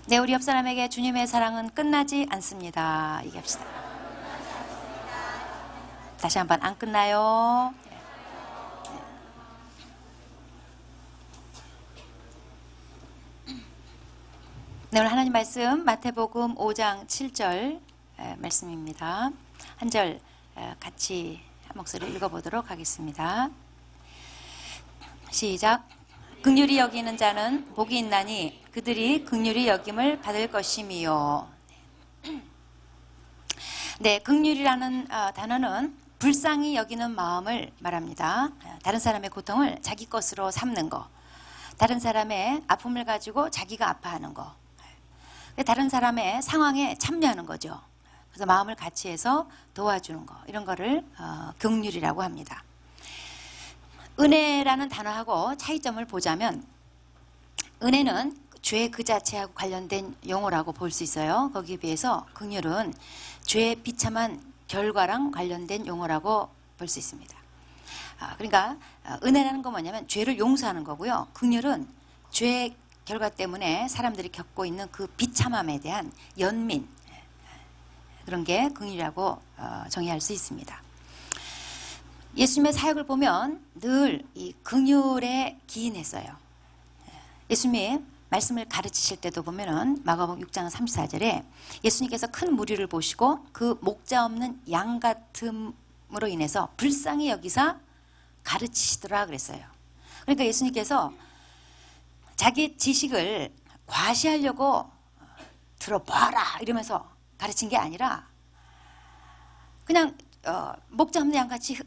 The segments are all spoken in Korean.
네, 우리 옆 사람에게 주님의 사랑은 끝나지 않습니다. 얘기합시다. 다시 한번 안 끝나요. 네, 오늘 하나님 말씀 마태복음 5장 7절 말씀입니다. 한 절 같이 한 목소리 읽어보도록 하겠습니다. 시작. 긍휼히 여기는 자는 복이 있나니 그들이 긍휼히 여김을 받을 것이미요. 네, 긍휼이라는 단어는 불쌍히 여기는 마음을 말합니다. 다른 사람의 고통을 자기 것으로 삼는 거, 다른 사람의 아픔을 가지고 자기가 아파하는 거, 다른 사람의 상황에 참여하는 거죠. 그래서 마음을 같이 해서 도와주는 거, 이런 거를 긍휼이라고 합니다. 은혜라는 단어하고 차이점을 보자면, 은혜는 죄 그 자체하고 관련된 용어라고 볼 수 있어요. 거기에 비해서 긍휼은 죄의 비참한 결과랑 관련된 용어라고 볼 수 있습니다. 그러니까 은혜라는 건 뭐냐면 죄를 용서하는 거고요. 긍휼은 죄의 결과 때문에 사람들이 겪고 있는 그 비참함에 대한 연민, 그런 게 긍휼이라고 정의할 수 있습니다. 예수님의 사역을 보면 늘 이 긍휼에 기인했어요. 예수님이 말씀을 가르치실 때도 보면은 마가복음 6장 34절에 예수님께서 큰 무리를 보시고 그 목자 없는 양 같음으로 인해서 불쌍히 여기사 가르치시더라 그랬어요. 그러니까 예수님께서 자기 지식을 과시하려고 들어봐라 이러면서 가르친 게 아니라 그냥 목자 없는 양같이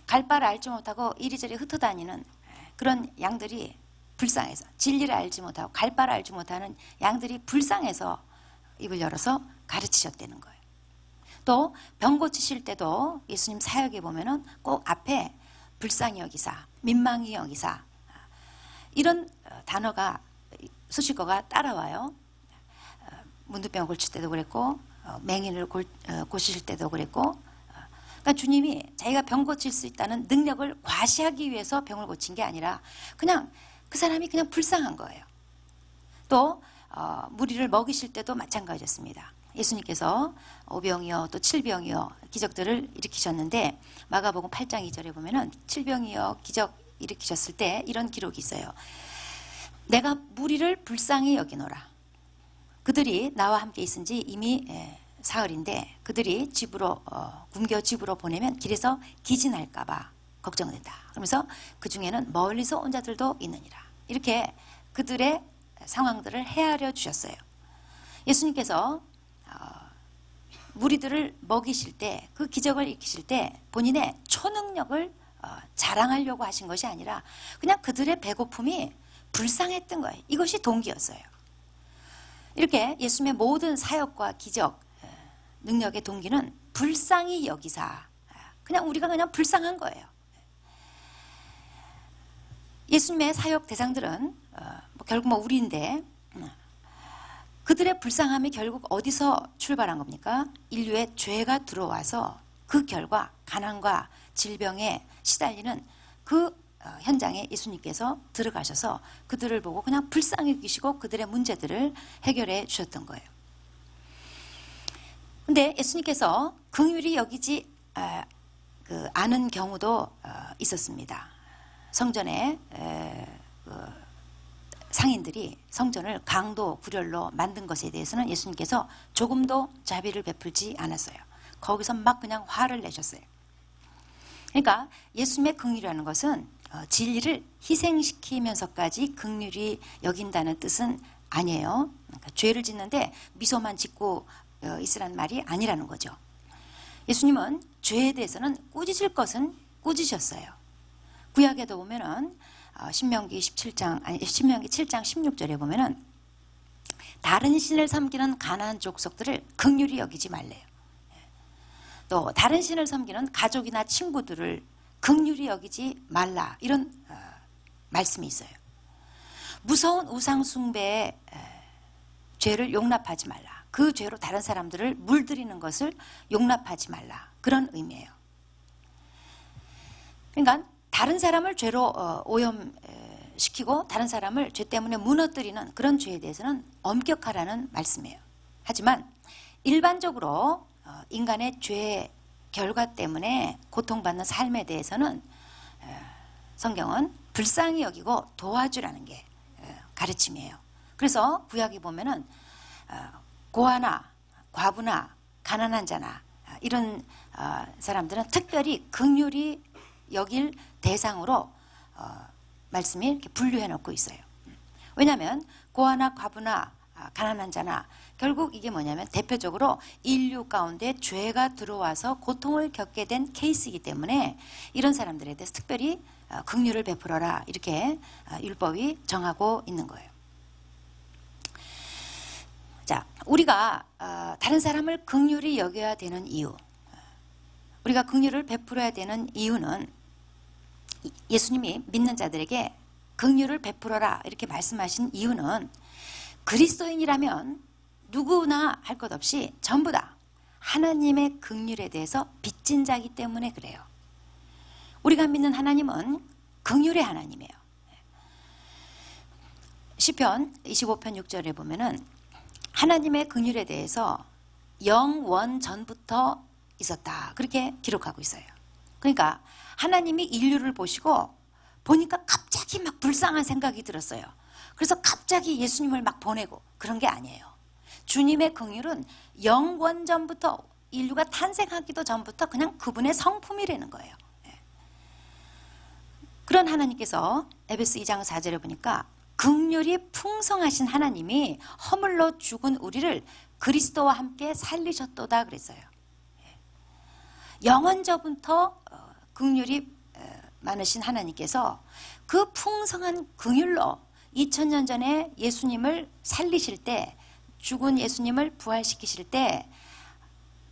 갈 바를 알지 못하고 이리저리 흩어다니는 그런 양들이 불쌍해서, 진리를 알지 못하고 갈 바를 알지 못하는 양들이 불쌍해서 입을 열어서 가르치셨다는 거예요. 또 병 고치실 때도 예수님 사역에 보면은 꼭 앞에 불쌍히 여기사, 민망히 여기사, 이런 단어가 수식어가 따라와요. 문둥병 고칠 때도 그랬고 맹인을 고치실 때도 그랬고, 그러니까 주님이 자기가 병 고칠 수 있다는 능력을 과시하기 위해서 병을 고친 게 아니라 그냥 그 사람이 그냥 불쌍한 거예요. 또 무리를 먹이실 때도 마찬가지였습니다. 예수님께서 5병이요 또 7병이요 기적들을 일으키셨는데 마가복음 8장 2절에 보면은 7병이요 기적 일으키셨을 때 이런 기록이 있어요. 내가 무리를 불쌍히 여기노라. 그들이 나와 함께 있은 지 이미 사흘인데 그들이 집으로 굶겨 집으로 보내면 길에서 기진할까 봐 걱정된다. 그러면서 그 중에는 멀리서 온 자들도 있느니라. 이렇게 그들의 상황들을 헤아려 주셨어요. 예수님께서 무리들을 먹이실 때, 그 기적을 일으키실 때 본인의 초능력을 자랑하려고 하신 것이 아니라 그냥 그들의 배고픔이 불쌍했던 거예요. 이것이 동기였어요. 이렇게 예수님의 모든 사역과 기적, 능력의 동기는 불쌍히 여기사, 그냥 우리가 그냥 불쌍한 거예요. 예수님의 사역 대상들은 결국 우리인데 그들의 불쌍함이 결국 어디서 출발한 겁니까? 인류의 죄가 들어와서 그 결과 가난과 질병에 시달리는 그 현장에 예수님께서 들어가셔서 그들을 보고 그냥 불쌍히 여기시고 그들의 문제들을 해결해 주셨던 거예요. 근데 예수님께서 긍휼히 여기지 않은 경우도 있었습니다. 성전에 상인들이 성전을 강도 구렬로 만든 것에 대해서는 예수님께서 조금도 자비를 베풀지 않았어요. 거기서 막 그냥 화를 내셨어요. 그러니까 예수님의 긍휼이라는 것은 진리를 희생시키면서까지 긍휼히 여긴다는 뜻은 아니에요. 그러니까 죄를 짓는데 미소만 짓고 있으라는 말이 아니라는 거죠. 예수님은 죄에 대해서는 꾸짖을 것은 꾸짖으셨어요. 구약에도 보면은 신명기 7장 16절에 보면은 다른 신을 섬기는 가나안 족속들을 긍휼히 여기지 말래요. 또 다른 신을 섬기는 가족이나 친구들을 긍휼히 여기지 말라, 이런 말씀이 있어요. 무서운 우상 숭배의 죄를 용납하지 말라. 그 죄로 다른 사람들을 물들이는 것을 용납하지 말라, 그런 의미예요. 그러니까 다른 사람을 죄로 오염 시키고 다른 사람을 죄 때문에 무너뜨리는 그런 죄에 대해서는 엄격하라는 말씀이에요. 하지만 일반적으로 인간의 죄의 결과 때문에 고통받는 삶에 대해서는 성경은 불쌍히 여기고 도와주라는 게 가르침이에요. 그래서 구약에 보면은 고아나 과부나 가난한 자나 이런 사람들은 특별히 긍휼히 여길 대상으로 말씀이 이렇게 분류해 놓고 있어요. 왜냐하면 고아나 과부나 가난한 자나 결국 이게 뭐냐면 대표적으로 인류 가운데 죄가 들어와서 고통을 겪게 된 케이스이기 때문에 이런 사람들에 대해서 특별히 긍휼을 베풀어라 이렇게 율법이 정하고 있는 거예요. 자, 우리가 다른 사람을 긍휼히 여겨야 되는 이유, 우리가 긍휼을 베풀어야 되는 이유는 예수님이 믿는 자들에게 긍휼을 베풀어라 이렇게 말씀하신 이유는 그리스도인이라면 누구나 할 것 없이 전부 다 하나님의 긍휼에 대해서 빚진 자이기 때문에 그래요. 우리가 믿는 하나님은 긍휼의 하나님이에요. 시편 25편 6절에 보면은 하나님의 긍휼에 대해서 영원 전부터 있었다 그렇게 기록하고 있어요. 그러니까 하나님이 인류를 보시고 보니까 갑자기 막 불쌍한 생각이 들었어요. 그래서 갑자기 예수님을 막 보내고 그런 게 아니에요. 주님의 긍휼은 영원 전부터 인류가 탄생하기도 전부터 그냥 그분의 성품이라는 거예요. 그런 하나님께서 에베소 2장 4절에 보니까 긍휼이 풍성하신 하나님이 허물로 죽은 우리를 그리스도와 함께 살리셨도다 그랬어요. 영원 전부터 긍휼이 많으신 하나님께서 그 풍성한 긍휼로 2000년 전에 예수님을 살리실 때 죽은 예수님을 부활시키실 때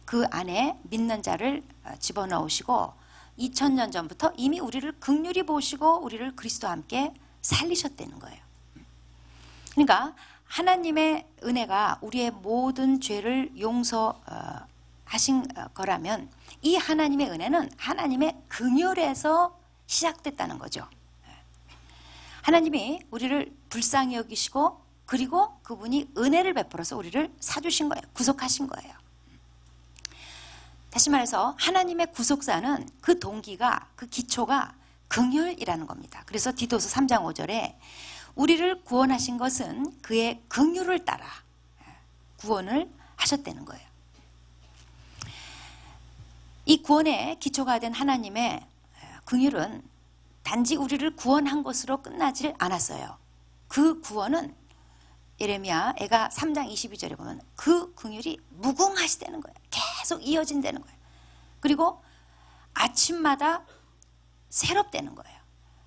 그 안에 믿는 자를 집어넣으시고 2000년 전부터 이미 우리를 긍휼히 보시고 우리를 그리스도와 함께 살리셨다는 거예요. 그러니까 하나님의 은혜가 우리의 모든 죄를 용서하신 거라면 이 하나님의 은혜는 하나님의 긍휼에서 시작됐다는 거죠. 하나님이 우리를 불쌍히 여기시고 그리고 그분이 은혜를 베풀어서 우리를 사주신 거예요. 구속하신 거예요. 다시 말해서 하나님의 구속사는 그 동기가 그 기초가 긍휼이라는 겁니다. 그래서 디도서 3장 5절에 우리를 구원하신 것은 그의 긍휼을 따라 구원을 하셨다는 거예요. 이 구원의 기초가 된 하나님의 긍휼은 단지 우리를 구원한 것으로 끝나질 않았어요. 그 구원은 예레미야가 3장 22절에 보면 그 긍휼이 무궁하시다는 거예요. 계속 이어진다는 거예요. 그리고 아침마다 새롭다는 거예요.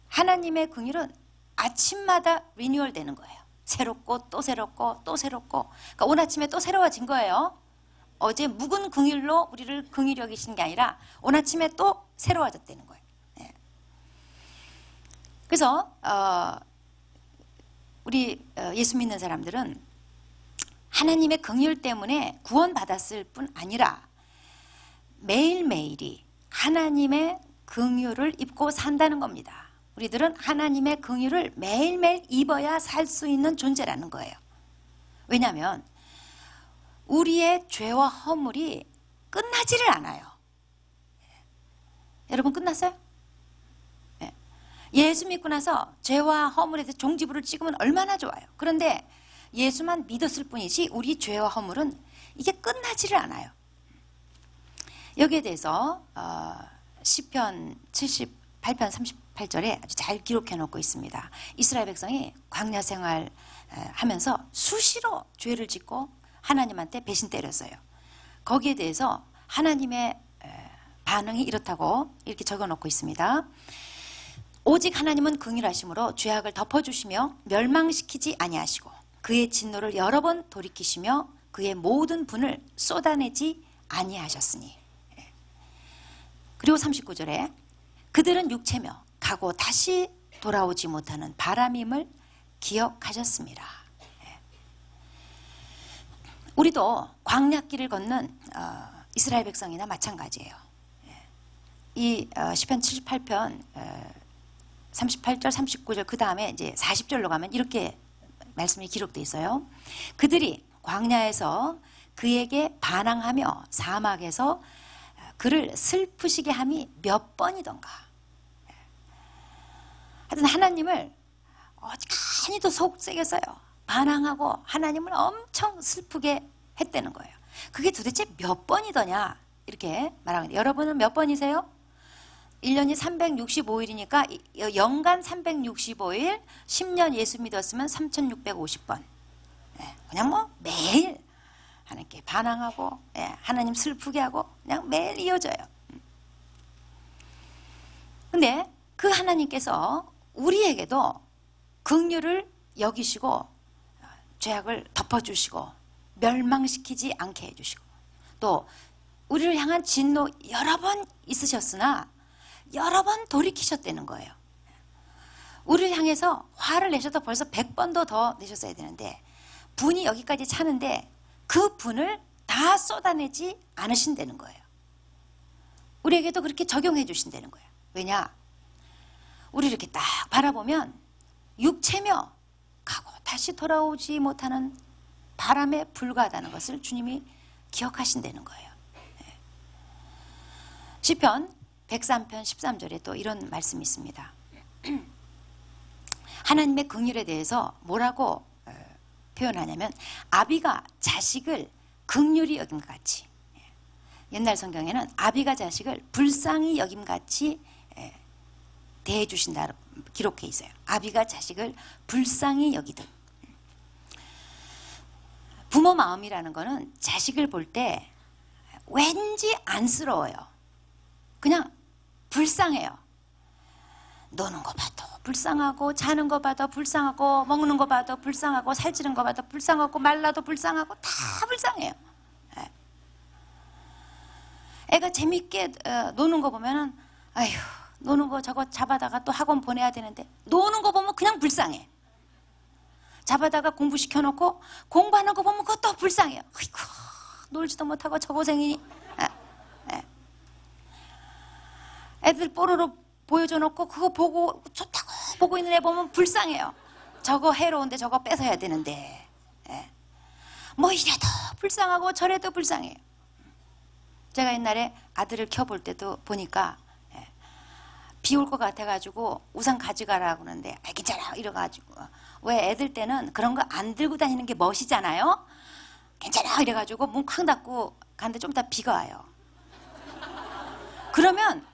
하나님의 긍휼은 아침마다 리뉴얼 되는 거예요. 새롭고 또 새롭고 또 새롭고. 그러니까 오늘 아침에 또 새로워진 거예요. 어제 묵은 긍휼로 우리를 긍휼히 여기신 게 아니라 오늘 아침에 또 새로워졌다는 거예요. 네. 그래서 우리 예수 믿는 사람들은 하나님의 긍휼 때문에 구원받았을 뿐 아니라 매일매일이 하나님의 긍휼을 입고 산다는 겁니다. 우리들은 하나님의 긍휼을 매일매일 입어야 살 수 있는 존재라는 거예요. 왜냐하면 우리의 죄와 허물이 끝나지를 않아요. 여러분 끝났어요? 예수 믿고 나서 죄와 허물에 대해서 종지부를 찍으면 얼마나 좋아요. 그런데 예수만 믿었을 뿐이지 우리 죄와 허물은 이게 끝나지를 않아요. 여기에 대해서 시편 78편 38절에 아주 잘 기록해 놓고 있습니다. 이스라엘 백성이 광야 생활 하면서 수시로 죄를 짓고 하나님한테 배신 때렸어요. 거기에 대해서 하나님의 반응이 이렇다고 이렇게 적어 놓고 있습니다. 오직 하나님은 긍휼하심으로 죄악을 덮어주시며 멸망시키지 아니하시고 그의 진노를 여러 번 돌이키시며 그의 모든 분을 쏟아내지 아니하셨으니. 그리고 39절에 그들은 육체며 가고 다시 돌아오지 못하는 바람임을 기억하셨습니다. 우리도 광야길을 걷는 이스라엘 백성이나 마찬가지예요. 이 시편 78편 38절, 39절 그 다음에 이제 40절로 가면 이렇게 말씀이 기록되어 있어요. 그들이 광야에서 그에게 반항하며 사막에서 그를 슬프시게 함이 몇 번이던가. 하여튼 하나님을 어지간히도 속썩여서요. 반항하고 하나님을 엄청 슬프게 했다는 거예요. 그게 도대체 몇 번이더냐 이렇게 말하는데, 여러분은 몇 번이세요? 1년이 365일이니까 연간 365일 10년 예수 믿었으면 3650번. 그냥 뭐 매일 하나님께 반항하고 하나님 슬프게 하고 그냥 매일 이어져요. 근데 그 하나님께서 우리에게도 긍휼을 여기시고 죄악을 덮어주시고 멸망시키지 않게 해주시고, 또 우리를 향한 진노 여러 번 있으셨으나 여러 번 돌이키셨다는 거예요. 우리를 향해서 화를 내셔도 벌써 100번도 더 내셨어야 되는데 분이 여기까지 차는데 그 분을 다 쏟아내지 않으신다는 거예요. 우리에게도 그렇게 적용해 주신다는 거예요. 왜냐? 우리 이렇게 딱 바라보면 육체며 가고 다시 돌아오지 못하는 바람에 불과하다는 것을 주님이 기억하신다는 거예요. 시편 103편 13절에 또 이런 말씀이 있습니다. 하나님의 긍휼에 대해서 뭐라고 표현하냐면, 아비가 자식을 긍휼히 여김같이, 옛날 성경에는 아비가 자식을 불쌍히 여김같이 대해 주신다 기록해 있어요. 아비가 자식을 불쌍히 여기듯. 부모 마음이라는 거는 자식을 볼 때 왠지 안쓰러워요. 그냥 불쌍해요. 노는 거 봐도 불쌍하고, 자는 거 봐도 불쌍하고, 먹는 거 봐도 불쌍하고, 살찌는 거 봐도 불쌍하고, 말라도 불쌍하고, 다 불쌍해요. 애가 재밌게 노는 거 보면은 아휴, 노는 거 저거 잡아다가 또 학원 보내야 되는데, 노는 거 보면 그냥 불쌍해. 잡아다가 공부시켜놓고 공부하는 거 보면 그것도 불쌍해요. 아이고, 놀지도 못하고 저 고생이니. 애들 뽀로로 보여줘 놓고 그거 보고 좋다고 보고 있는 애 보면 불쌍해요. 저거 해로운데 저거 뺏어야 되는데. 뭐 이래도 불쌍하고 저래도 불쌍해요. 제가 옛날에 아들을 켜볼 때도 보니까 비 올 것 같아가지고 우산 가져가라고 그러는데 괜찮아 이래가지고, 왜 애들 때는 그런 거 안 들고 다니는 게 멋이잖아요. 괜찮아 이래가지고 문 쾅 닫고 가는데 좀 이따 비가 와요. 그러면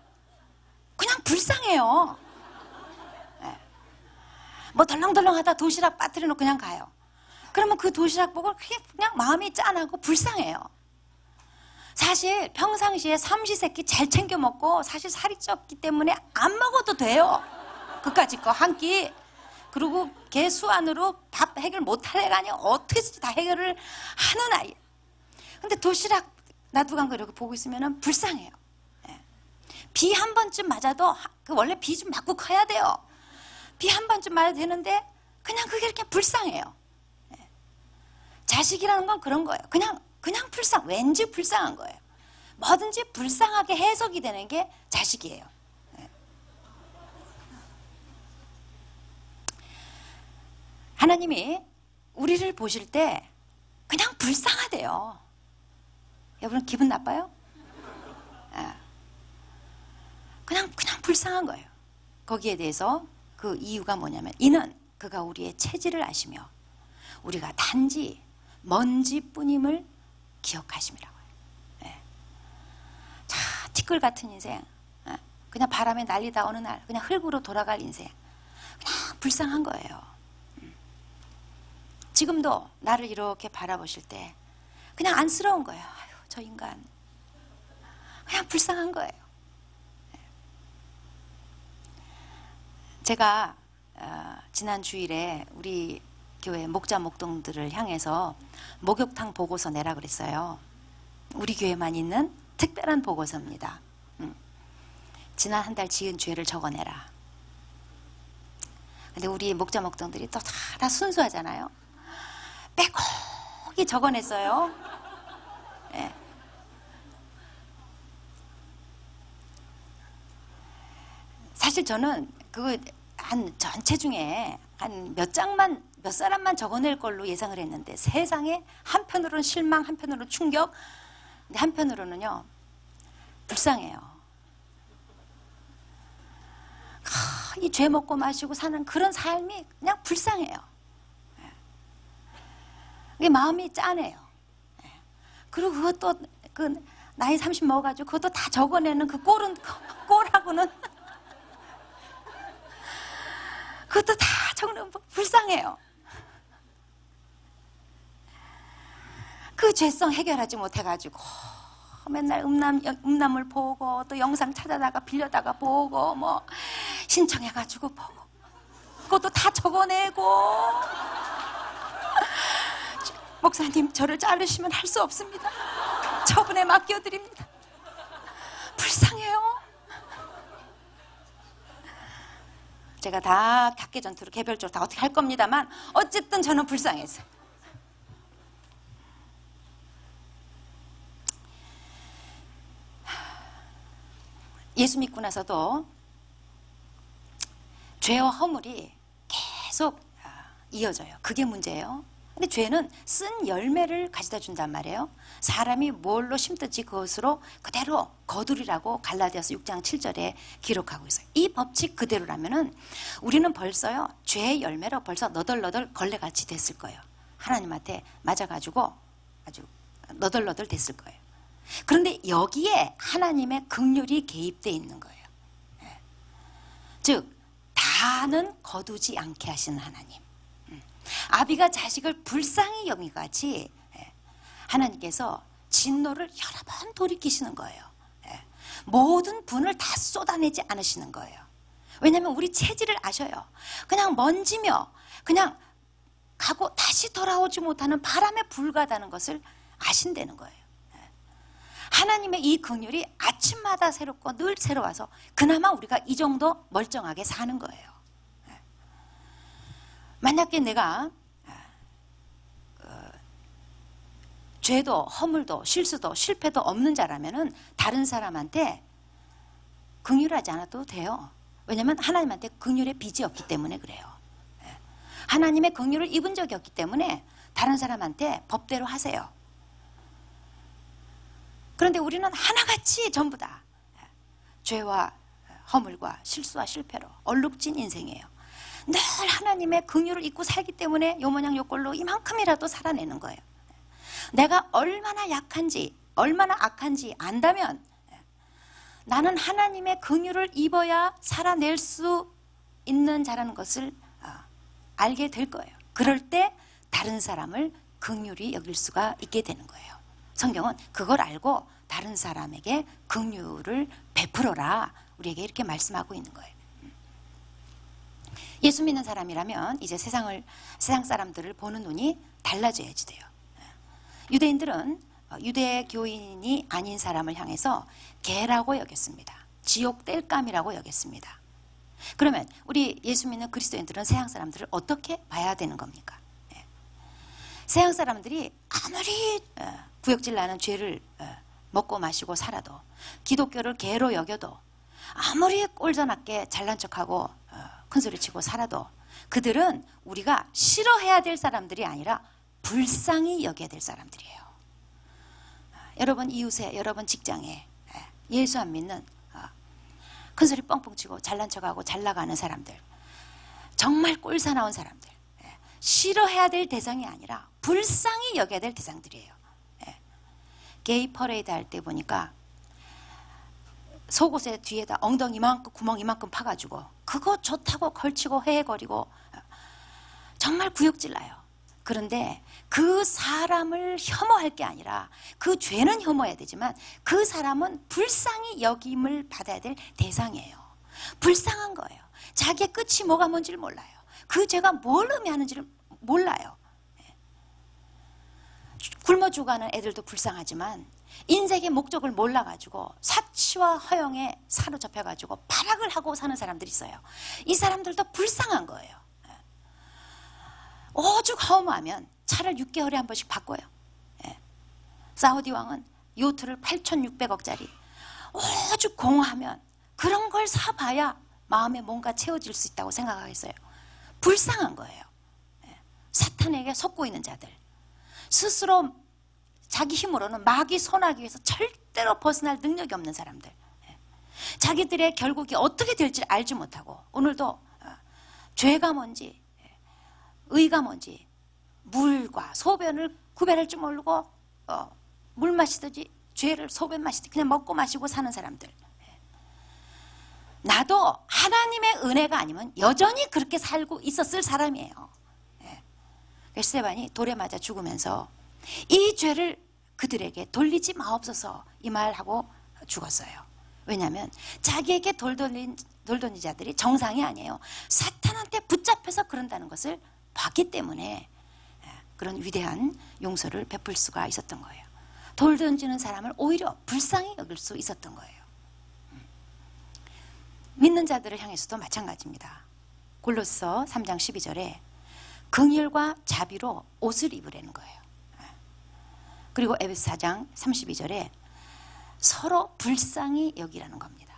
그냥 불쌍해요. 뭐 덜렁덜렁하다 도시락 빠뜨려 놓고 그냥 가요. 그러면 그 도시락 보고 그냥 마음이 짠하고 불쌍해요. 사실 평상시에 삼시세끼 잘 챙겨 먹고 사실 살이 쪘기 때문에 안 먹어도 돼요. 그까짓 거 한 끼. 그리고 개 수완으로 밥 해결 못할 애가 아니야. 어떻게든지 다 해결을 하는 아이. 근데 도시락 놔두고 간 거 이렇게 보고 있으면 불쌍해요. 비 한 번쯤 맞아도, 원래 비 좀 맞고 커야 돼요. 비 한 번쯤 맞아도 되는데 그냥 그게 이렇게 불쌍해요. 자식이라는 건 그런 거예요. 그냥 왠지 불쌍한 거예요. 뭐든지 불쌍하게 해석이 되는 게 자식이에요. 하나님이 우리를 보실 때 그냥 불쌍하대요. 여러분 기분 나빠요? 그냥 불쌍한 거예요. 거기에 대해서 그 이유가 뭐냐면, 이는 그가 우리의 체질을 아시며 우리가 단지 먼지뿐임을 기억하심이라고요. 자, 티끌 같은 인생, 그냥 바람에 날리다 어느 날 그냥 흙으로 돌아갈 인생, 그냥 불쌍한 거예요. 지금도 나를 이렇게 바라보실 때 그냥 안쓰러운 거예요. 아유, 저 인간. 그냥 불쌍한 거예요. 제가 지난 주일에 우리 교회 목자 목동들을 향해서 목욕탕 보고서 내라 그랬어요. 우리 교회만 있는 특별한 보고서입니다. 지난 한 달 지은 죄를 적어내라. 근데 우리 목자 목동들이 또 다 순수하잖아요. 빼곡히 적어냈어요. 사실 저는 그거 한 전체 중에 한 몇 장만, 몇 사람만 적어낼 걸로 예상을 했는데 세상에 한편으로는 실망, 한편으로는 충격, 근데 한편으로는요 불쌍해요. 이 죄 먹고 마시고 사는 그런 삶이 그냥 불쌍해요. 이게 마음이 짠해요. 그리고 그것도 그 나이 30 먹어가지고 그것도 다 적어내는 그 꼴하고는 그것도 다 적는 불쌍해요. 그 죄성 해결하지 못해가지고 맨날 음란물 보고 또 영상 찾아다가 빌려다가 보고 뭐 신청해가지고 보고 그것도 다 적어내고 목사님 저를 자르시면 할 수 없습니다. 처분에 맡겨드립니다. 불쌍해요. 제가 다 각계 전투로 개별적으로 다 어떻게 할 겁니다만 어쨌든 저는 불쌍했어요. 예수 믿고 나서도 죄와 허물이 계속 이어져요. 그게 문제예요. 근데 죄는 쓴 열매를 가져다 준단 말이에요. 사람이 뭘로 심든지 그것으로 그대로 거두리라고 갈라디아서 6장 7절에 기록하고 있어요. 이 법칙 그대로라면은 우리는 벌써요 죄의 열매로 벌써 너덜너덜 걸레같이 됐을 거예요. 하나님한테 맞아가지고 아주 너덜너덜 됐을 거예요. 그런데 여기에 하나님의 긍휼이 개입되어 있는 거예요. 즉 다는 거두지 않게 하시는 하나님. 아비가 자식을 불쌍히 여기같이 하나님께서 진노를 여러 번 돌이키시는 거예요. 모든 분을 다 쏟아내지 않으시는 거예요. 왜냐하면 우리 체질을 아셔요. 그냥 먼지며 그냥 가고 다시 돌아오지 못하는 바람에 불과하다는 것을 아신다는 거예요. 하나님의 이 긍휼이 아침마다 새롭고 늘 새로워서 그나마 우리가 이 정도 멀쩡하게 사는 거예요. 만약에 내가 죄도 허물도 실수도 실패도 없는 자라면은 다른 사람한테 긍휼하지 않아도 돼요. 왜냐하면 하나님한테 긍휼의 빚이 없기 때문에 그래요. 하나님의 긍휼을 입은 적이 없기 때문에 다른 사람한테 법대로 하세요. 그런데 우리는 하나같이 전부 다 죄와 허물과 실수와 실패로 얼룩진 인생이에요. 늘 하나님의 긍휼을 입고 살기 때문에 요 모양 요 꼴로 이만큼이라도 살아내는 거예요. 내가 얼마나 약한지 얼마나 악한지 안다면 나는 하나님의 긍휼을 입어야 살아낼 수 있는 자라는 것을 알게 될 거예요. 그럴 때 다른 사람을 긍휼히 여길 수가 있게 되는 거예요. 성경은 그걸 알고 다른 사람에게 긍휼을 베풀어라 우리에게 이렇게 말씀하고 있는 거예요. 예수 믿는 사람이라면 이제 세상 사람들을 보는 눈이 달라져야지 돼요. 유대인들은 유대 교인이 아닌 사람을 향해서 개라고 여겼습니다. 지옥 땔감이라고 여겼습니다. 그러면 우리 예수 믿는 그리스도인들은 세상 사람들을 어떻게 봐야 되는 겁니까? 세상 사람들이 아무리 구역질 나는 죄를 먹고 마시고 살아도 기독교를 개로 여겨도 아무리 꼴전하게 잘난 척하고 큰소리치고 살아도 그들은 우리가 싫어해야 될 사람들이 아니라 불쌍히 여겨야 될 사람들이에요. 여러분 이웃에 여러분 직장에 예수 안 믿는 큰소리 뻥뻥 치고 잘난 척하고 잘 나가는 사람들 정말 꼴사나운 사람들 싫어해야 될 대상이 아니라 불쌍히 여겨야 될 대상들이에요. 게이 퍼레이드 할 때 보니까 속옷에 뒤에다 엉덩이 이만큼 구멍 이만큼 파가지고 그거 좋다고 걸치고 헤헤거리고 정말 구역질 나요. 그런데 그 사람을 혐오할 게 아니라 그 죄는 혐오해야 되지만 그 사람은 불쌍히 여김을 받아야 될 대상이에요. 불쌍한 거예요. 자기의 끝이 뭐가 뭔지를 몰라요. 그 죄가 뭘 의미하는지를 몰라요. 굶어 죽어가는 애들도 불쌍하지만 인생의 목적을 몰라가지고 사치와 허영에 사로잡혀가지고 발악을 하고 사는 사람들이 있어요. 이 사람들도 불쌍한 거예요. 오죽 허무하면 차를 6개월에 한 번씩 바꿔요. 사우디 왕은 요트를 8,600억짜리 오죽 공허하면 그런 걸 사봐야 마음에 뭔가 채워질 수 있다고 생각하겠어요? 불쌍한 거예요. 사탄에게 속고 있는 자들, 스스로 자기 힘으로는 마귀 손하기 위해서 절대로 벗어날 능력이 없는 사람들, 자기들의 결국이 어떻게 될지 알지 못하고 오늘도 죄가 뭔지 의가 뭔지 물과 소변을 구별할 줄 모르고 물 마시듯이 죄를 소변 마시듯이 그냥 먹고 마시고 사는 사람들, 나도 하나님의 은혜가 아니면 여전히 그렇게 살고 있었을 사람이에요. 스데반이 돌에 맞아 죽으면서 이 죄를 그들에게 돌리지 마옵소서 이 말하고 죽었어요. 왜냐하면 자기에게 돌 던진 자들이 정상이 아니에요. 사탄한테 붙잡혀서 그런다는 것을 봤기 때문에 그런 위대한 용서를 베풀 수가 있었던 거예요. 돌 던지는 사람을 오히려 불쌍히 여길 수 있었던 거예요. 믿는 자들을 향해서도 마찬가지입니다. 골로새 3장 12절에 긍휼과 자비로 옷을 입으라는 거예요. 그리고 에베소 4장 32절에 서로 불쌍히 여기라는 겁니다.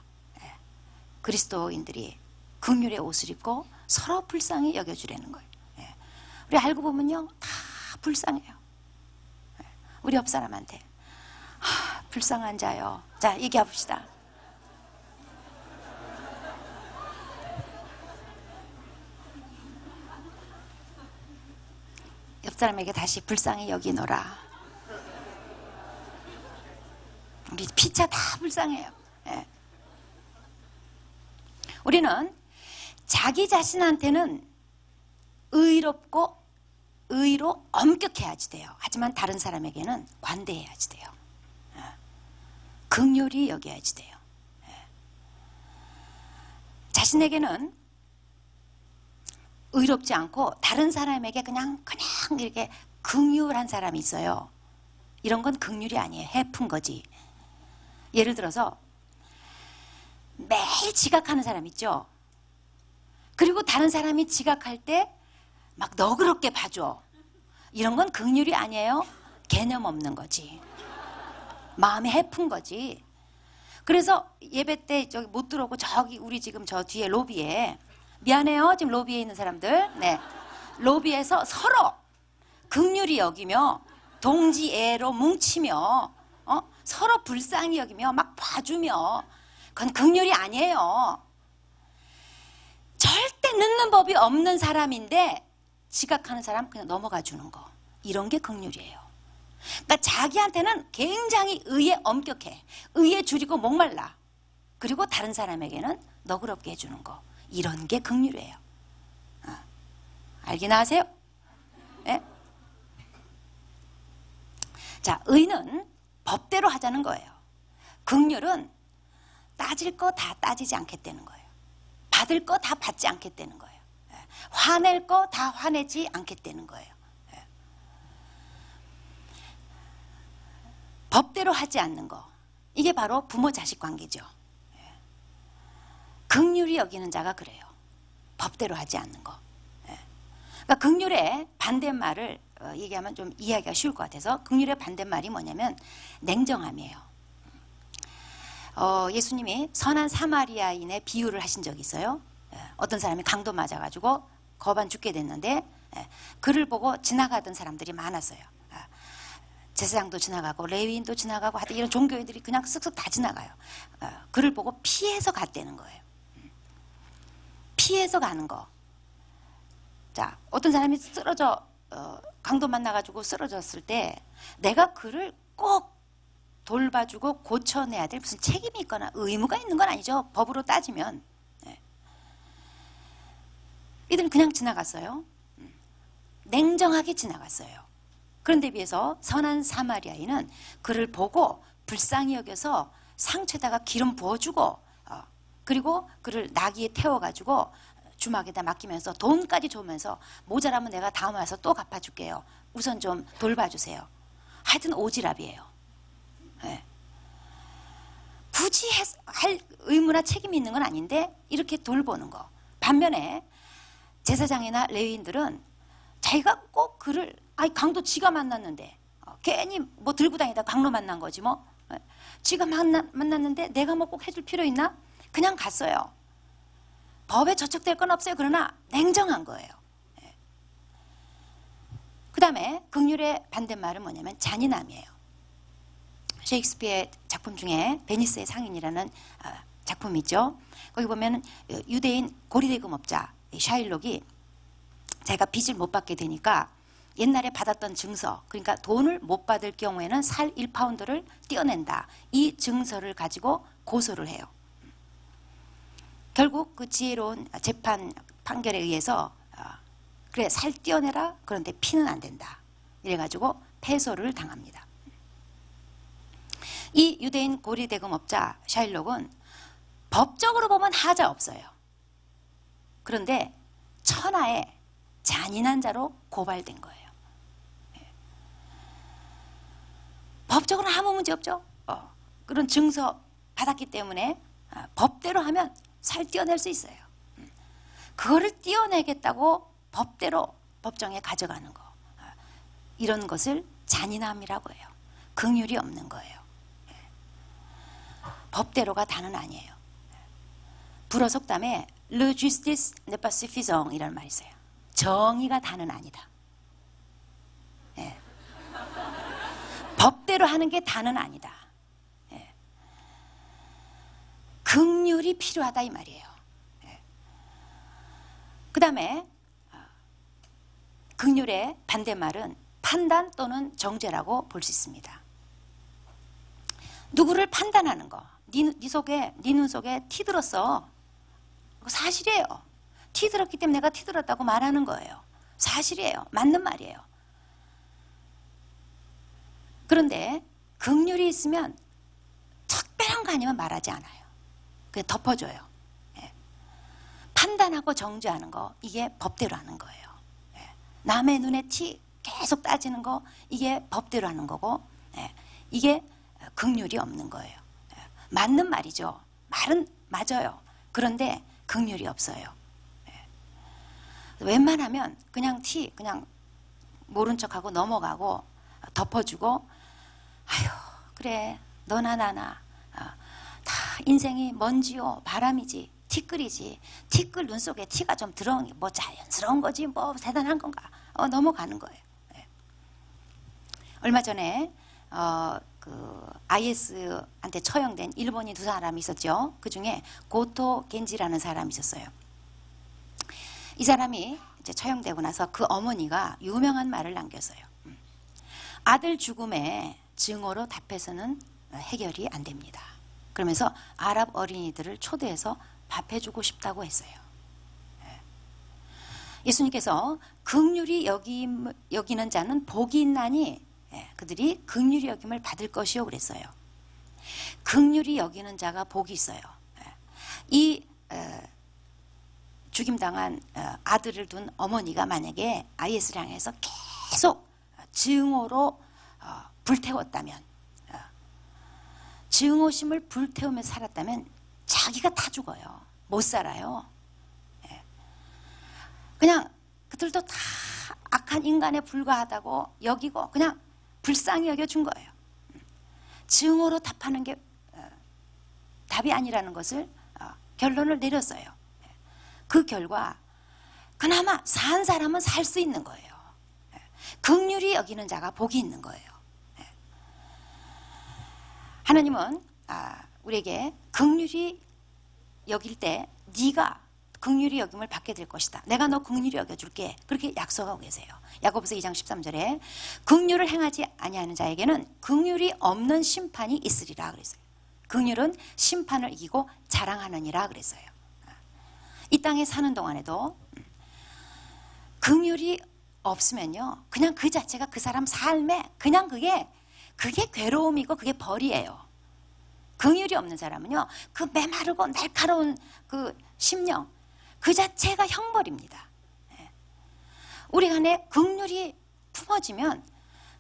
그리스도인들이 긍휼의 옷을 입고 서로 불쌍히 여겨주라는 거예요. 우리 알고 보면요, 다 불쌍해요. 우리 옆 사람한테 불쌍한 자요. 자, 얘기해 봅시다. 옆 사람에게 다시 불쌍히 여기노라. 우리 피차 다 불쌍해요. 우리는 자기 자신한테는 의롭고 의로 엄격해야지 돼요. 하지만 다른 사람에게는 관대해야지 돼요. 긍휼히 여겨야지 돼요. 자신에게는 의롭지 않고 다른 사람에게 그냥 이렇게 긍휼한 사람이 있어요. 이런 건 긍휼이 아니에요. 해픈 거지. 예를 들어서 매일 지각하는 사람 있죠. 그리고 다른 사람이 지각할 때 막 너그럽게 봐줘. 이런 건 긍휼이 아니에요. 개념 없는 거지. 마음이 해픈 거지. 그래서 예배 때 저기 못 들어오고 저기 우리 지금 저 뒤에 로비에, 미안해요 지금 로비에 있는 사람들, 네, 로비에서 서로 긍휼히 여기며 동지애로 뭉치며 서로 불쌍히 여기며 막 봐주며, 그건 긍휼이 아니에요. 절대 늦는 법이 없는 사람인데 지각하는 사람 그냥 넘어가 주는 거, 이런 게 긍휼이에요. 그러니까 자기한테는 굉장히 의에 엄격해, 의에 줄이고 목말라. 그리고 다른 사람에게는 너그럽게 해주는 거, 이런 게 긍휼이에요. 알긴 아세요? 네? 자, 의는 법대로 하자는 거예요. 긍휼은 따질 거 다 따지지 않겠다는 거예요. 받을 거 다 받지 않겠다는 거예요. 화낼 거 다 화내지 않겠다는 거예요. 법대로 하지 않는 거, 이게 바로 부모 자식 관계죠. 긍휼히 여기는 자가 그래요. 법대로 하지 않는 거. 그러니까 긍휼의 반대말을 얘기하면 좀 이해하기가 쉬울 것 같아서, 긍휼의 반대말이 뭐냐면 냉정함이에요. 예수님이 선한 사마리아인의 비유를 하신 적이 있어요. 어떤 사람이 강도 맞아가지고 거반 죽게 됐는데 그를 보고 지나가던 사람들이 많았어요. 제사장도 지나가고 레위인도 지나가고 하여튼 이런 종교인들이 그냥 쓱쓱 다 지나가요. 그를 보고 피해서 갔다는 거예요. 피해서 가는 거. 자, 어떤 사람이 쓰러져 강도 만나가지고 쓰러졌을 때 내가 그를 꼭 돌봐주고 고쳐내야 될 무슨 책임이 있거나 의무가 있는 건 아니죠. 법으로 따지면. 이들은 그냥 지나갔어요. 냉정하게 지나갔어요. 그런데 비해서 선한 사마리아인은 그를 보고 불쌍히 여겨서 상처에다가 기름 부어주고, 그리고 그를 나귀에 태워가지고 주막에다 맡기면서 돈까지 주면서 모자라면 내가 다음에 와서 또 갚아줄게요. 우선 좀 돌봐주세요. 하여튼 오지랖이에요. 네. 굳이 할 의무나 책임이 있는 건 아닌데 이렇게 돌보는 거. 반면에 제사장이나 레위인들은 자기가 꼭 그를, 강도 지가 만났는데 괜히 뭐 들고 다니다 강로 만난 거지 뭐. 지가 만났는데 내가 뭐 꼭 해줄 필요 있나? 그냥 갔어요. 법에 저촉될 건 없어요. 그러나 냉정한 거예요. 그 다음에 긍휼의 반대말은 뭐냐면 잔인함이에요. 셰익스피어의 작품 중에 베니스의 상인이라는 작품이 있죠. 거기 보면 유대인 고리대금업자 샤일록이 자기가 빚을 못 받게 되니까 옛날에 받았던 증서, 그러니까 돈을 못 받을 경우에는 살 1파운드를 떼어낸다. 이 증서를 가지고 고소를 해요. 결국 그 지혜로운 재판 판결에 의해서 그래 살 떼어내라. 그런데 피는 안 된다. 이래가지고 패소를 당합니다. 이 유대인 고리대금업자 샤일록은 법적으로 보면 하자 없어요. 그런데 천하의 잔인한 자로 고발된 거예요. 법적으로는 아무 문제 없죠. 그런 증서 받았기 때문에 법대로 하면 살 떼어낼 수 있어요. 그거를 떼어내겠다고 법대로 법정에 가져가는 거, 이런 것을 잔인함이라고 해요. 긍휼이 없는 거예요. 법대로가 다는 아니에요. 불어 속담에 Le justice n'est pas suffisant 이라는 말이 있어요. 정의가 다는 아니다. 법대로 하는 게 다는 아니다. 긍휼이 필요하다 이 말이에요. 그 다음에 긍휼의 반대말은 판단 또는 정죄라고 볼 수 있습니다. 누구를 판단하는 거, 네 눈 속에 티 들었어. 사실이에요. 티 들었기 때문에 내가 티 들었다고 말하는 거예요. 사실이에요. 맞는 말이에요. 그런데 긍휼이 있으면 특별한 거 아니면 말하지 않아요. 그냥 덮어줘요. 판단하고 정죄하는 거, 이게 법대로 하는 거예요. 남의 눈에 티 계속 따지는 거, 이게 법대로 하는 거고, 이게 긍휼이 없는 거예요. 맞는 말이죠. 말은 맞아요. 그런데 긍휼이 없어요. 웬만하면 그냥 그냥 모른 척하고 넘어가고 덮어주고, 아휴 그래 너나 나나 다 인생이 먼지요 바람이지, 티끌이지. 티끌 눈 속에 티가 좀 들어온 게 뭐 자연스러운 거지 뭐 대단한 건가. 넘어가는 거예요. 얼마 전에 그 IS한테 처형된 일본인 두 사람이 있었죠. 그 중에 고토 겐지라는 사람이 있었어요. 이 사람이 이제 처형되고 나서 그 어머니가 유명한 말을 남겼어요. 아들 죽음에 증오로 답해서는 해결이 안 됩니다. 그러면서 아랍 어린이들을 초대해서 밥해주고 싶다고 했어요. 예수님께서 긍휼히 여기는 자는 복이 있나니 그들이 긍휼히 여김을 받을 것이요 그랬어요. 긍휼히 여기는 자가 복이 있어요. 이 죽임당한 아들을 둔 어머니가 만약에 IS를 향해서 계속 증오로 불태웠다면, 증오심을 불태우며 살았다면 자기가 다 죽어요. 못 살아요. 그냥 그들도 다 악한 인간에 불과하다고 여기고 그냥 불쌍히 여겨준 거예요. 증오로 답하는 게 답이 아니라는 것을 결론을 내렸어요. 그 결과 그나마 산 사람은 살 수 있는 거예요. 긍휼히 여기는 자가 복이 있는 거예요. 하나님은 우리에게 긍휼히 여길 때 네가 긍휼히 여김을 받게 될 것이다. 내가 너 긍휼히 여겨줄게. 그렇게 약속하고 계세요. 야고보서 2장 13절에 긍휼을 행하지 아니하는 자에게는 긍휼이 없는 심판이 있으리라 그랬어요. 긍휼은 심판을 이기고 자랑하느니라 그랬어요. 이 땅에 사는 동안에도 긍휼이 없으면요, 그냥 그 자체가 그 사람 삶에 그냥 그게 괴로움이고 그게 벌이에요. 긍휼이 없는 사람은요, 그 메마르고 날카로운 그 심령 그 자체가 형벌입니다. 우리 안에 긍휼이 품어지면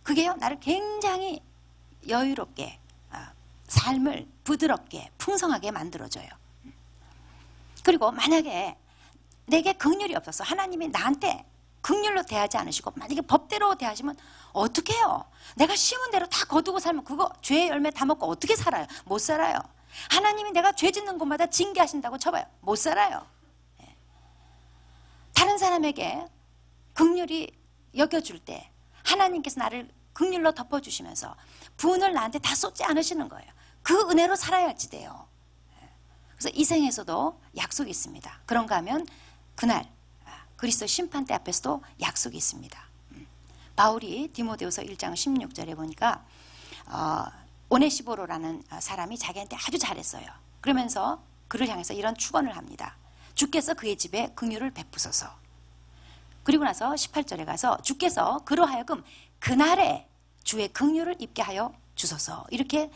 그게요, 나를 굉장히 여유롭게 삶을 부드럽게 풍성하게 만들어줘요. 그리고 만약에 내게 긍휼이 없어서 하나님이 나한테 긍휼로 대하지 않으시고 만약에 법대로 대하시면 어떻게 해요? 내가 심은 대로 다 거두고 살면 그거 죄의 열매 다 먹고 어떻게 살아요? 못 살아요. 하나님이 내가 죄 짓는 곳마다 징계하신다고 쳐봐요. 못 살아요. 다른 사람에게 긍휼히 여겨줄 때 하나님께서 나를 긍휼로 덮어주시면서 분을 나한테 다 쏟지 않으시는 거예요. 그 은혜로 살아야지 돼요. 그래서 이 생에서도 약속이 있습니다. 그런가 하면 그날 그리스도 심판대 앞에서도 약속이 있습니다. 바울이 디모데후서 1장 16절에 보니까 오네시보로라는 사람이 자기한테 아주 잘했어요. 그러면서 그를 향해서 이런 축원을 합니다. 주께서 그의 집에 긍휼을 베푸소서. 그리고 나서 18절에 가서 주께서 그로 하여금 그날에 주의 긍휼을 입게 하여 주소서. 이렇게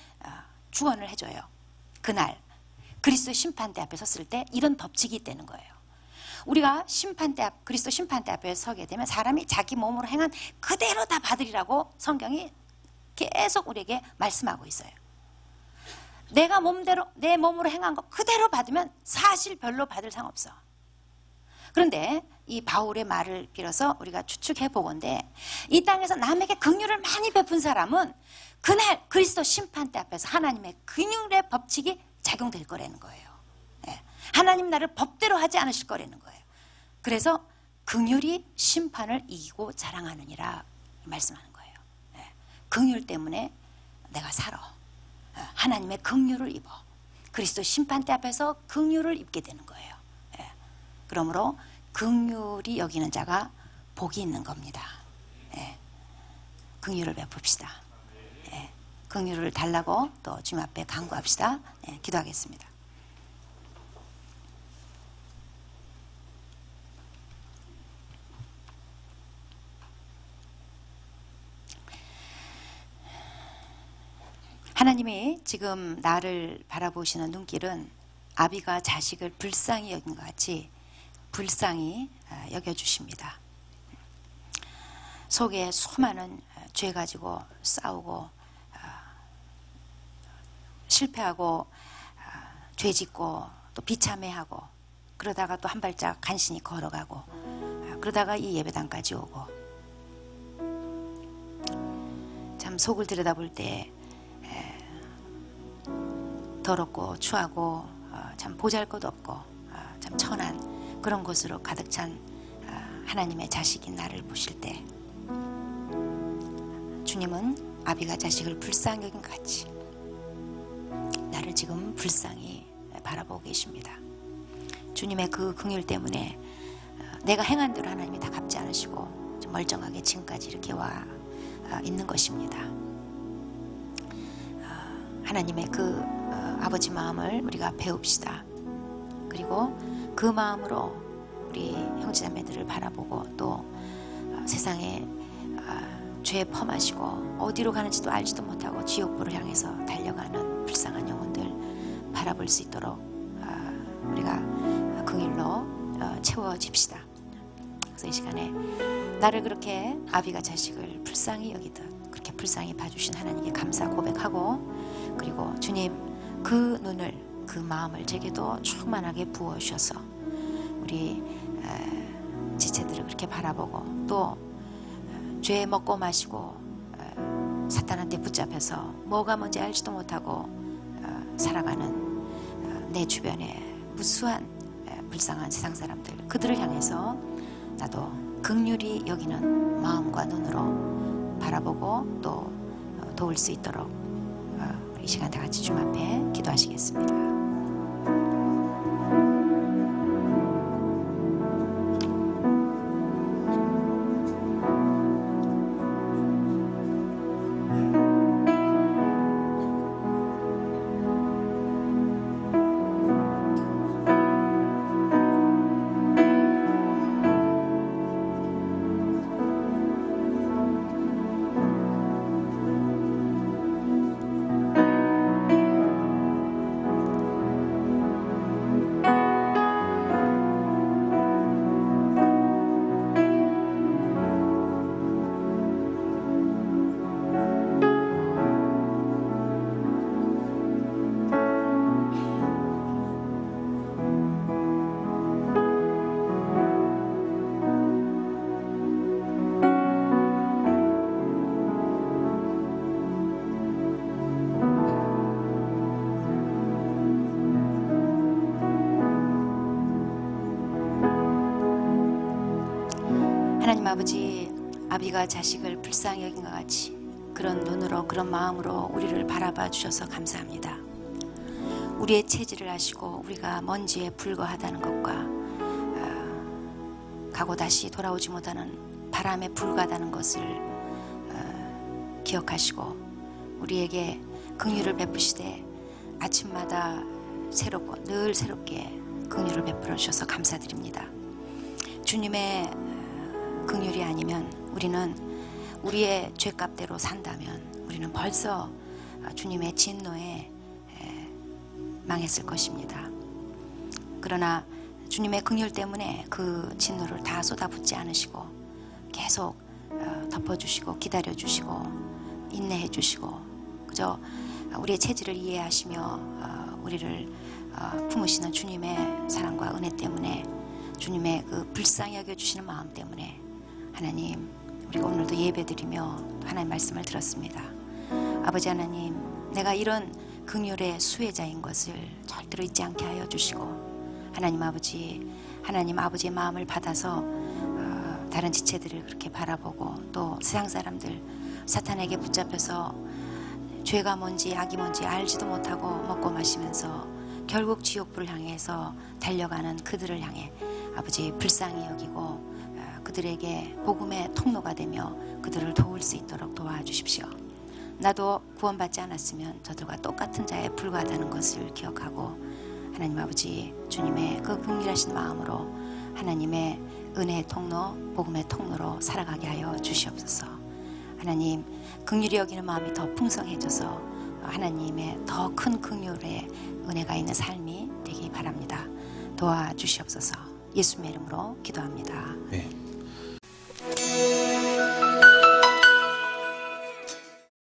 축원을 해줘요. 그날 그리스도 심판대 앞에 섰을 때 이런 법칙이 있다는 거예요. 우리가 그리스도 심판대 앞에 서게 되면 사람이 자기 몸으로 행한 그대로 다 받으리라고 성경이 계속 우리에게 말씀하고 있어요. 내가 내 몸으로 행한 거 그대로 받으면 사실 별로 받을 상 없어. 그런데 이 바울의 말을 빌어서 우리가 추측해 보건대 이 땅에서 남에게 긍휼을 많이 베푼 사람은 그날 그리스도 심판대 앞에서 하나님의 긍휼의 법칙이 작용될 거라는 거예요. 하나님 나를 법대로 하지 않으실 거라는 거예요. 그래서 긍휼이 심판을 이기고 자랑하느니라 말씀하는 거예요. 긍휼 때문에 내가 살아. 하나님의 긍휼을 입어. 그리스도 심판대 앞에서 긍휼을 입게 되는 거예요. 그러므로 긍휼이 여기는 자가 복이 있는 겁니다. 긍휼을 베풉시다. 긍휼을 달라고 또 주님 앞에 간구합시다. 기도하겠습니다. 하나님이 지금 나를 바라보시는 눈길은 아비가 자식을 불쌍히 여긴 것 같이 불쌍히 여겨주십니다. 속에 수많은 죄 가지고 싸우고 실패하고 죄 짓고 또 비참해하고 그러다가 또 한 발짝 간신히 걸어가고 그러다가 이 예배당까지 오고 참 속을 들여다볼 때 더럽고 추하고 참 보잘것 없고 참 천한 그런 곳으로 가득 찬 하나님의 자식인 나를 보실 때 주님은 아비가 자식을 불쌍히 여긴 것 같이 나를 지금 불쌍히 바라보고 계십니다. 주님의 그 긍휼 때문에 내가 행한 대로 하나님이 다 갚지 않으시고 멀쩡하게 지금까지 이렇게 와 있는 것입니다. 하나님의 그 아버지 마음을 우리가 배웁시다. 그리고 그 마음으로 우리 형제자매들을 바라보고 또 세상에 죄에 퍼마시고 어디로 가는지도 알지도 못하고 지옥불을 향해서 달려가는 불쌍한 영혼들 바라볼 수 있도록 우리가 긍휼로 채워집시다. 그래서 이 시간에 나를 그렇게 아비가 자식을 불쌍히 여기듯 그렇게 불쌍히 봐주신 하나님께 감사 고백하고 그리고 주님 그 눈을 그 마음을 제게도 충만하게 부어주셔서 우리 지체들을 그렇게 바라보고 또 죄에 먹고 마시고 사탄한테 붙잡혀서 뭐가 뭔지 알지도 못하고 살아가는 내 주변에 무수한 불쌍한 세상 사람들 그들을 향해서 나도 긍휼히 여기는 마음과 눈으로 바라보고 또 도울 수 있도록 우리 이 시간 다 같이 주님 앞에 기도하시겠습니다. 하나님 아버지, 아비가 자식을 불쌍히 여긴 것 같이 그런 눈으로 그런 마음으로 우리를 바라봐 주셔서 감사합니다. 우리의 체질을 아시고 우리가 먼지에 불과하다는 것과 가고 다시 돌아오지 못하는 바람에 불과하다는 것을 기억하시고 우리에게 긍휼을 베푸시되 아침마다 새롭고 늘 새롭게 긍휼을 베풀어 주셔서 감사드립니다. 주님의 긍휼이 아니면 우리는 우리의 죄값대로 산다면 우리는 벌써 주님의 진노에 망했을 것입니다. 그러나 주님의 긍휼 때문에 그 진노를 다 쏟아붓지 않으시고 계속 덮어주시고 기다려주시고 인내해주시고 그저 우리의 체질을 이해하시며 우리를 품으시는 주님의 사랑과 은혜 때문에 주님의 그 불쌍히 여겨주시는 마음 때문에 하나님, 우리가 오늘도 예배드리며 하나님 말씀을 들었습니다. 아버지 하나님, 내가 이런 긍휼의 수혜자인 것을 절대로 잊지 않게 하여 주시고 하나님 아버지의 마음을 받아서 다른 지체들을 그렇게 바라보고 또 세상 사람들 사탄에게 붙잡혀서 죄가 뭔지 악이 뭔지 알지도 못하고 먹고 마시면서 결국 지옥불을 향해서 달려가는 그들을 향해 아버지 불쌍히 여기고 그들에게 복음의 통로가 되며 그들을 도울 수 있도록 도와주십시오. 나도 구원받지 않았으면 저들과 똑같은 자에 불과하다는 것을 기억하고 하나님 아버지 주님의 그 긍휼하신 마음으로 하나님의 은혜의 통로, 복음의 통로로 살아가게 하여 주시옵소서. 하나님, 긍휼히 여기는 마음이 더 풍성해져서 하나님의 더 큰 긍휼의 은혜가 있는 삶이 되기 바랍니다. 도와주시옵소서. 예수님의 이름으로 기도합니다. 네.